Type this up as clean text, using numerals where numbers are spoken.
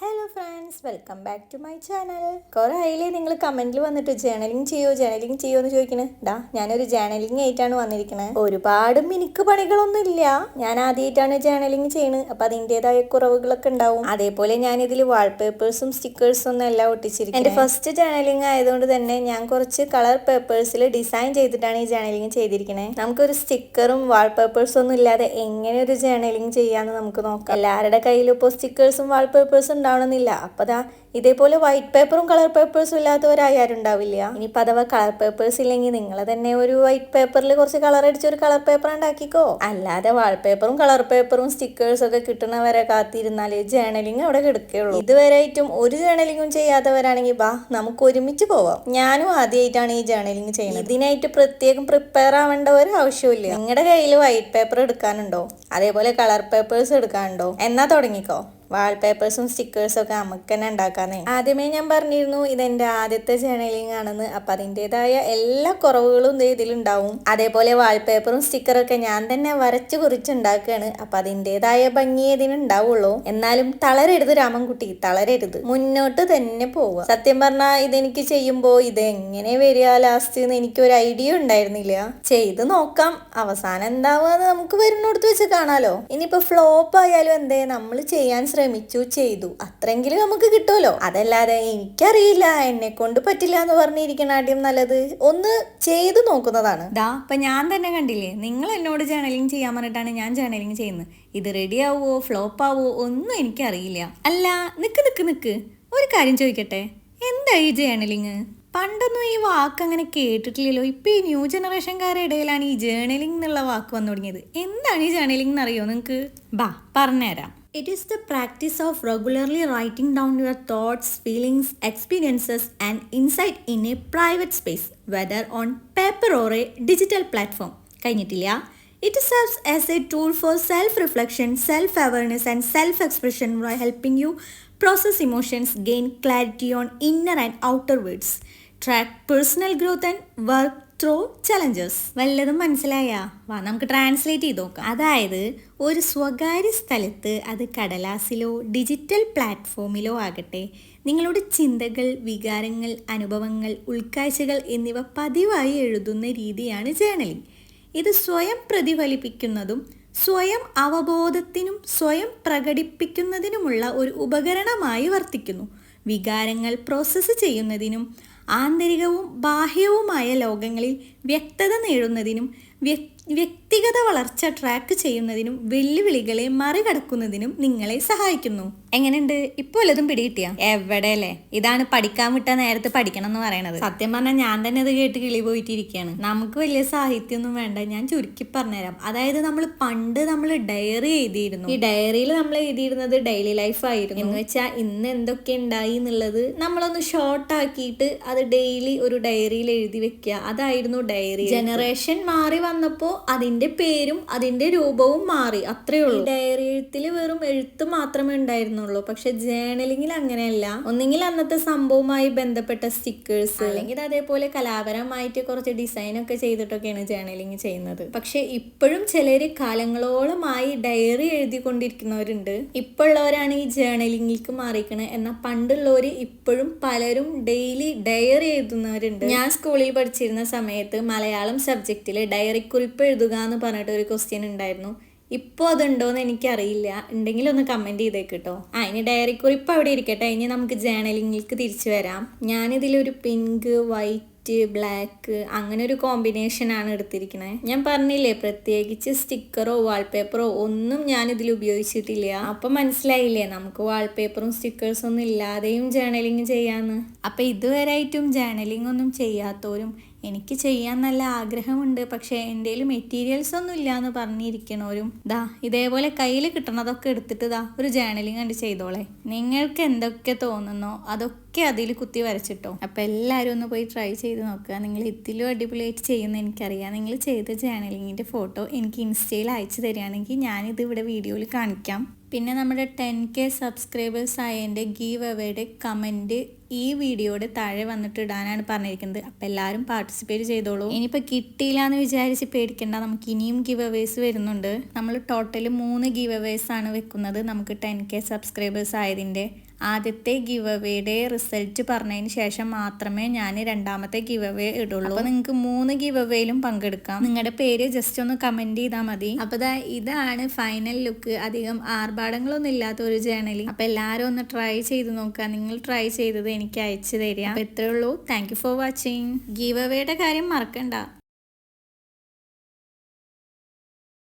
Hello friends, welcome back to my channel. കുറേ ആയില്ലേ നിങ്ങൾ കമൻറ്റിൽ വന്നിട്ട് ജേണലിങ് ചെയ്യുമോ എന്ന് ചോദിക്കണേ. ഞാനൊരു ജേണലിങ് ആയിട്ടാണ് വന്നിരിക്കുന്നത്. ഒരുപാട് മിനുക്ക് പണികളൊന്നും ഇല്ല. ഞാൻ ആദ്യമായിട്ടാണ് ജേണലിങ് ചെയ്യുന്നത്. അപ്പം അതിൻ്റെതായ കുറവുകളൊക്കെ ഉണ്ടാവും. അതേപോലെ ഞാൻ ഇതിൽ വാൾപേപ്പേഴ്സും സ്റ്റിക്കേഴ്സും ഒന്നും എല്ലാം ഒട്ടിച്ചിരിക്കും. എൻ്റെ ഫസ്റ്റ് ജേണലിങ് ആയതുകൊണ്ട് തന്നെ ഞാൻ കുറച്ച് കളർ പേപ്പേഴ്സിൽ ഡിസൈൻ ചെയ്തിട്ടാണ് ഈ ജേണലിങ് ചെയ്തിരിക്കുന്നത്. നമുക്കൊരു സ്റ്റിക്കറും വാൾപേപ്പേഴ്സും ഒന്നും ഇല്ലാതെ എങ്ങനെ ഒരു ജേണലിങ് ചെയ്യാമെന്ന് നമുക്ക് നോക്കാം. എല്ലാവരുടെ കയ്യിലും ഇപ്പോൾ സ്റ്റിക്കേഴ്സും വാൾപേപ്പേഴ്സും ഉണ്ടാവണമെന്നില്ല. അപ്പോൾ ഇതേപോലെ വൈറ്റ് പേപ്പറും കളർ പേപ്പേഴ്സും ഇല്ലാത്തവരാരും ഉണ്ടാവില്ല. ഇനിയിപ്പോൾ അഥവാ കളർ പേപ്പേഴ്സ് ഇല്ലെങ്കിൽ നിങ്ങൾ തന്നെ ഒരു വൈറ്റ് പേപ്പറിൽ കുറച്ച് കളർ അടിച്ച് ഒരു കളർ പേപ്പർ ഉണ്ടാക്കിക്കോ. അല്ലാതെ വാൾപേപ്പറും കളർ പേപ്പറും സ്റ്റിക്കേഴ്സും ഒക്കെ കിട്ടുന്നവരെ കാത്തിരുന്നാലേ ജേണലിങ് അവിടെ കിടക്കുകയുള്ളൂ. ഇതുവരെയായിട്ടും ഒരു ജേണലിങ്ങും ചെയ്യാത്തവരാണെങ്കിൽ നമുക്ക് ഒരുമിച്ച് പോവാം. ഞാനും ആദ്യമായിട്ടാണ് ഈ ജേണലിങ് ചെയ്യുന്നത്. ഇതിനായിട്ട് പ്രത്യേകം പ്രിപ്പയർ ആവേണ്ട ഒരു ആവശ്യമില്ല. നിങ്ങളുടെ കയ്യിൽ വൈറ്റ് പേപ്പർ എടുക്കാനുണ്ടോ, അതേപോലെ കളർ പേപ്പേഴ്സ് എടുക്കാനുണ്ടോ, എന്നാ തുടങ്ങിക്കോ. വാൾപേപ്പേഴ്സും സ്റ്റിക്കേഴ്സും ഒക്കെ നമുക്ക് തന്നെ ഉണ്ടാക്കാന്നേ. ആദ്യമേ ഞാൻ പറഞ്ഞിരുന്നു ഇതെന്റെ ആദ്യത്തെ ജേണലിങ് ആണെന്ന്. അപ്പൊ അതിൻ്റെതായ എല്ലാ കുറവുകളും ഇതിലുണ്ടാവും. അതേപോലെ വാൾപേപ്പറും സ്റ്റിക്കറൊക്കെ ഞാൻ തന്നെ വരച്ചു കുറിച്ചുണ്ടാക്കുകയാണ്. അപ്പൊ അതിൻ്റെതായ ഭംഗി ഇതിനുണ്ടാവുള്ളൂ. എന്നാലും തളരരുത് രാമൻകുട്ടി, തളരരുത്, മുന്നോട്ട് തന്നെ പോവുക. സത്യം പറഞ്ഞാൽ ഇതെനിക്ക് ചെയ്യുമ്പോൾ ഇതെങ്ങനെ വരിക ലാസ്റ്റ് എന്ന് എനിക്കൊരു ഐഡിയ ഉണ്ടായിരുന്നില്ല. ചെയ്ത് നോക്കാം, അവസാനം എന്താവുക നമുക്ക് വരുന്നിടത്ത് വെച്ച് കാണാലോ. ഇനിയിപ്പോ ഫ്ലോപ്പ് ആയാലും എന്തേ, നമ്മൾ ചെയ്യാൻ ശ്രമിച്ചു, ചെയ്തു, അത്രയെങ്കിലും നമുക്ക് കിട്ടുമല്ലോ. അതല്ലാതെ എനിക്കറിയില്ല, എന്നെ കൊണ്ട് പറ്റില്ല എന്ന് പറഞ്ഞിരിക്കണ ആദ്യം നല്ലത് ഒന്ന് ചെയ്തു നോക്കുന്നതാണ്. ഇപ്പൊ ഞാൻ തന്നെ കണ്ടില്ലേ, നിങ്ങൾ എന്നോട് ജേണലിങ് ചെയ്യാൻ പറഞ്ഞിട്ടാണ് ഞാൻ ജേണലിങ് ചെയ്യുന്നത്. ഇത് റെഡി ആവുമോ ഫ്ലോപ്പ് ആവുമോ ഒന്നും എനിക്കറിയില്ല. അല്ല, നിക്ക് ഒരു കാര്യം ചോദിക്കട്ടെ, എന്താ ഈ ജേണലിങ്? പണ്ടൊന്നും ഈ വാക്ക് അങ്ങനെ കേട്ടിട്ടില്ലല്ലോ. ഇപ്പൊ ഈ ന്യൂ ജനറേഷൻകാരുടെ ഇടയിലാണ് ഈ ജേണലിംഗ് എന്നുള്ള വാക്ക് വന്നു തുടങ്ങിയത്. എന്താണ് ഈ ജേണലിംഗ് എന്നറിയോ നിങ്ങൾക്ക്? പറഞ്ഞുതരാം. It is the practice of regularly writing down your thoughts, feelings, experiences and insight in a private space, whether on paper or a digital platform. കഴിഞ്ഞിട്ടില്ല. It serves as a tool for self-reflection, self-awareness and self-expression by helping you process emotions, gain clarity on inner and outer worlds, track personal growth and work through challenges. വല്ലതും മനസ്സിലായാ? നമുക്ക് translate ചെയ്ത് നോക്കാം. അതായത് ഒരു സ്വകാര്യ സ്ഥലത്ത്, അത് കടലാസിലോ ഡിജിറ്റൽ പ്ലാറ്റ്ഫോമിലോ ആകട്ടെ, നിങ്ങളുടെ ചിന്തകൾ, വികാരങ്ങൾ, അനുഭവങ്ങൾ, ഉൾക്കാഴ്ചകൾ എന്നിവ പതിവായി എഴുതുന്ന രീതിയാണ് ജേണലിംഗ്. ഇത് സ്വയം പ്രതിഫലിപ്പിക്കുന്നതും സ്വയം അവബോധത്തിനും സ്വയം പ്രകടിപ്പിക്കുന്നതിനുമുള്ള ഒരു ഉപകരണമായി വർത്തിക്കുന്നു. വികാരങ്ങൾ പ്രോസസ്സ് ചെയ്യുന്നതിനും ആന്തരികവും ബാഹ്യവുമായ ലോകങ്ങളിൽ വ്യക്തത നേടുന്നതിനും വ്യക്തിഗത വളർച്ച ട്രാക്ക് ചെയ്യുന്നതിനും വെല്ലുവിളികളെ മറികടക്കുന്നതിനും നിങ്ങളെ സഹായിക്കുന്നു. എങ്ങനെയുണ്ട്? ഇപ്പോൾ വല്ലതും പിടികിട്ടിയ? എവിടെ അല്ലേ? ഇതാണ് പഠിക്കാൻ വിട്ട നേരത്തെ പഠിക്കണം എന്ന് പറയണത്. സത്യം പറഞ്ഞാൽ ഞാൻ തന്നെ അത് കേട്ട് കിളി പോയിട്ടിരിക്കുകയാണ്. നമുക്ക് വലിയ സാഹിത്യമൊന്നും വേണ്ട, ഞാൻ ചുരുക്കി പറഞ്ഞുതരാം. അതായത് പണ്ട് നമ്മൾ ഡയറി എഴുതിയിരുന്നു. ഈ ഡയറിയിൽ നമ്മൾ എഴുതിയിരുന്നത് ഡെയിലി ലൈഫ് ആയിരുന്നു. എന്ന് വെച്ചാൽ ഇന്ന് എന്തൊക്കെ ഉണ്ടായി എന്നുള്ളത് നമ്മളൊന്ന് ഷോർട്ട് ആക്കിയിട്ട് അത് ഡെയിലി ഒരു ഡയറിയിൽ എഴുതി വെക്കുക. അതായിരുന്നു ഡയറി. ജനറേഷൻ മാറി വന്നപ്പോൾ അതിന്റെ പേരും അതിന്റെ രൂപവും മാറി, അത്രേ ഉള്ളൂ. ഡയറി എഴുത്തിൽ വെറും എഴുത്ത് മാത്രമേ ഉണ്ടായിരുന്നുള്ളൂ. പക്ഷെ ജേണലിംഗിൽ അങ്ങനെയല്ല. ഒന്നെങ്കിൽ അന്നത്തെ സംഭവവുമായി ബന്ധപ്പെട്ട സ്റ്റിക്കേഴ്സ്, അല്ലെങ്കിൽ അതേപോലെ കലാപരമായിട്ട് കുറച്ച് ഡിസൈൻ ഒക്കെ ചെയ്തിട്ടൊക്കെയാണ് ജേണലിംഗ് ചെയ്യുന്നത്. പക്ഷെ ഇപ്പോഴും ചിലര് കാലങ്ങളോളമായി ഡയറി എഴുതിക്കൊണ്ടിരിക്കുന്നവരുണ്ട്. ഇപ്പോഴുള്ളവരാണ് ഈ ജേണലിംഗിലേക്ക് മാറിക്കണത്. എന്നാൽ പണ്ടുള്ളവര് ഇപ്പോഴും പലരും ഡെയിലി ഡയറി എഴുതുന്നവരുണ്ട്. ഞാൻ സ്കൂളിൽ പഠിച്ചിരുന്ന സമയത്ത് മലയാളം സബ്ജക്റ്റിൽ ഡയറി കുറിപ്പ് എഴുതുക എന്ന് പറഞ്ഞിട്ട് ഒരു ക്വസ്റ്റ്യൻ ഉണ്ടായിരുന്നു. ഇപ്പോൾ അതുണ്ടോയെന്ന് എനിക്കറിയില്ല. ഉണ്ടെങ്കിൽ ഒന്ന് കമൻറ്റ് ചെയ്തേക്കിട്ടോ. ഇനി ഡയറി കുറിപ്പ് അവിടെ ഇരിക്കട്ടെ. ഇനി നമുക്ക് ജേണലിംഗിലേക്ക് തിരിച്ചു വരാം. ഞാനിതിലൊരു പിങ്ക്, വൈറ്റ്, ബ്ലാക്ക് അങ്ങനെ ഒരു കോമ്പിനേഷനാണ് എടുത്തിരിക്കുന്നത്. ഞാൻ പറഞ്ഞില്ലേ, പ്രത്യേകിച്ച് സ്റ്റിക്കറോ വാൾപേപ്പറോ ഒന്നും ഞാനിതിൽ ഉപയോഗിച്ചിട്ടില്ല. അപ്പം മനസ്സിലായില്ലേ, നമുക്ക് വാൾപേപ്പറും സ്റ്റിക്കേഴ്സും ഒന്നും ഇല്ലാതെയും ജേണലിംഗ് ചെയ്യാന്ന്. അപ്പം ഇതുവരെയായിട്ടും ജേണലിംഗ് ഒന്നും ചെയ്യാത്തവരും എനിക്ക് ചെയ്യാൻ നല്ല ആഗ്രഹമുണ്ട് പക്ഷേ എൻ്റെ കയ്യിൽ മെറ്റീരിയൽസ് ഒന്നും ഇല്ല എന്ന് പറഞ്ഞിരിക്കണവരും ഇതേപോലെ കയ്യിൽ കിട്ടണതൊക്കെ എടുത്തിട്ട് ഒരു ജേണലിംഗ് കണ്ട് ചെയ്തോളെ. നിങ്ങൾക്ക് എന്തൊക്കെ തോന്നുന്നോ അതൊക്കെ അതിൽ കുത്തി വരച്ചിട്ടോ. അപ്പം എല്ലാവരും ഒന്ന് പോയി ട്രൈ ചെയ്ത് നോക്കുക. നിങ്ങൾ ഇതിലും അടിപൊളിയായിട്ട് ചെയ്യുന്ന എനിക്കറിയാം. നിങ്ങൾ ചെയ്ത ജേണലിങ്ങിൻ്റെ ഫോട്ടോ എനിക്ക് ഇൻസ്റ്റയിൽ അയച്ചു തരികയാണെങ്കിൽ ഞാനിത് ഇവിടെ വീഡിയോയിൽ കാണിക്കാം. പിന്നെ നമ്മുടെ 10K സബ്സ്ക്രൈബേഴ്സ് ആയതിൻ്റെ ഗീവ് അവേയുടെ കമൻറ്റ് ഈ വീഡിയോയുടെ താഴെ വന്നിട്ട് ഇടാനാണ് പറഞ്ഞിരിക്കുന്നത്. അപ്പോൾ എല്ലാവരും പാർട്ടിസിപ്പേറ്റ് ചെയ്തോളൂ. ഇനിയിപ്പോൾ കിട്ടിയില്ല എന്ന് വിചാരിച്ച് പേടിക്കേണ്ട, നമുക്ക് ഇനിയും ഗീവ് അവേസ് വരുന്നുണ്ട്. നമ്മൾ ടോട്ടൽ 3 ഗീവ് അവേസ് ആണ് വെക്കുന്നത് നമുക്ക് 10K സബ്സ്ക്രൈബേഴ്സ് ആയതിൻ്റെ. ആദ്യത്തെ ഗിവ് അവേയുടെ റിസൾട്ട് പറഞ്ഞതിന് ശേഷം മാത്രമേ ഞാൻ രണ്ടാമത്തെ ഗിവ് അവേ ഇടുള്ളൂ. അപ്പോൾ നിങ്ങൾക്ക് 3 ഗിവ് അവേയിലും പങ്കെടുക്കാം. നിങ്ങളുടെ പേര് ജസ്റ്റ് ഒന്ന് കമന്റ് ചെയ്താൽ മതി. അപ്പോൾ ഇതാണ് ഫൈനൽ ലുക്ക്. അധികം ആർഭാടങ്ങളൊന്നും ഇല്ലാത്ത ഒരു ജേർണലിംഗ്. അപ്പോൾ എല്ലാവരും ഒന്ന് ട്രൈ ചെയ്ത് നോക്കുക. നിങ്ങൾ ട്രൈ ചെയ്തത് എനിക്ക് അയച്ചു തരിക. അപ്പോൾ ഇത്രയേ ഉള്ളൂ. Thank you for watching. Give അവേയുടെ കാര്യം മറക്കണ്ട.